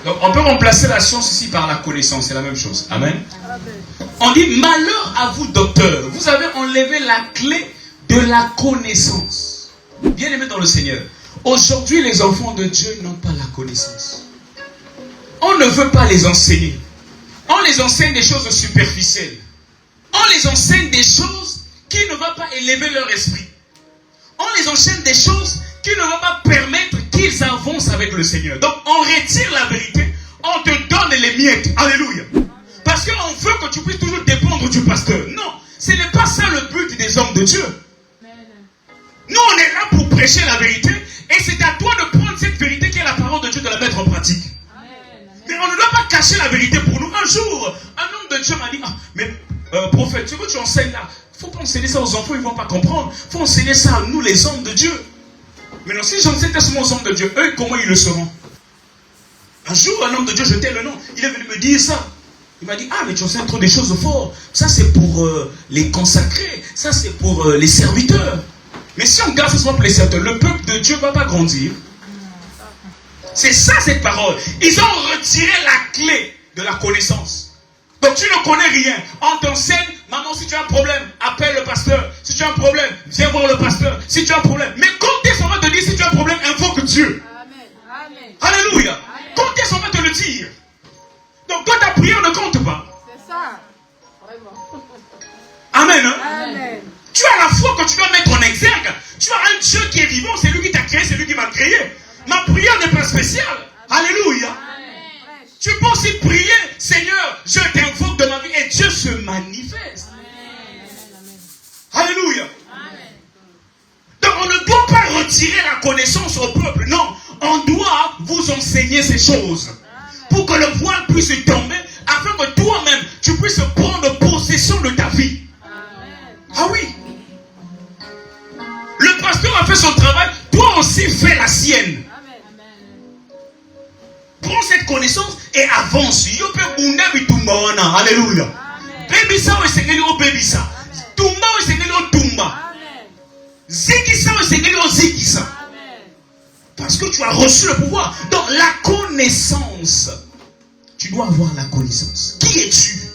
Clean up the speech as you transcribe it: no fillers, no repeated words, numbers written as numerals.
Donc on peut remplacer la science ici par la connaissance, c'est la même chose. Amen. On dit malheur à vous docteurs, vous avez enlevé la clé de la connaissance. Bien aimé dans le Seigneur, aujourd'hui les enfants de Dieu n'ont pas la connaissance. On ne veut pas les enseigner. On les enseigne des choses superficielles. On les enseigne des choses qui ne vont pas élever leur esprit. On les enseigne des choses qui ne vont pas permettre qu'ils avancent avec le Seigneur. Donc on retire la vérité, on te donne les miettes. Alléluia. Parce qu'on veut que tu puisses toujours dépendre du pasteur. Non, ce n'est pas ça le but des hommes de Dieu. Nous on est là pour prêcher la vérité et c'est à toi de prendre cette vérité qui est la parole de Dieu, de la mettre en pratique. Mais on ne doit pas cacher la vérité pour nous. Un jour, un homme de Dieu m'a dit, mais prophète, ce que tu enseignes là, il ne faut pas enseigner ça aux enfants, ils ne vont pas comprendre. Il faut enseigner ça à nous les hommes de Dieu. Maintenant, si j'enseigne seulement aux hommes de Dieu, eux, comment ils le seront? Un jour, un homme de Dieu, je tais le nom, il est venu me dire ça. Il m'a dit, mais tu enseignes trop des choses fortes. Ça, c'est pour les consacrés. Ça, c'est pour les serviteurs. Mais si on garde seulement pour les serviteurs, le peuple de Dieu ne va pas grandir. C'est ça, cette parole. Ils ont retiré la clé de la connaissance. Donc, tu ne connais rien. On t'enseigne, maman, si tu as un problème, appelle le pasteur. Si tu as un problème, viens voir le pasteur. Si tu as un problème. Mais quand est-ce qu'on va te dire si tu as un problème, invoque Dieu. Amen. Alléluia. Amen. Quand est-ce qu'on va te le dire? Donc, toi, ta prière ne compte pas. C'est ça. Vraiment. Amen. Hein? Amen. Tu as la foi que tu dois mettre en exergue. Tu as un Dieu qui est vivant. C'est lui qui t'a créé, c'est lui qui m'a créé. Ma prière n'est pas spéciale. Alléluia. Amen. Tu peux aussi prier, Seigneur, je t'invoque de ma vie et Dieu se manifeste. Amen. Alléluia. Amen. Donc on ne doit pas retirer la connaissance au peuple. Non, on doit vous enseigner ces choses. Pour que le voile puisse tomber, afin que toi-même, tu puisses prendre possession de ta vie. Amen. Ah oui. Le pasteur a fait son travail, toi aussi fais la sienne. Prends cette connaissance et avance. Alléluia. Baby ça ou c'est au baby ça. Tumba ou c'est au tumba. Ziki ça ou c'est au ziki ça. Parce que tu as reçu le pouvoir. Donc la connaissance. Tu dois avoir la connaissance. Qui es-tu?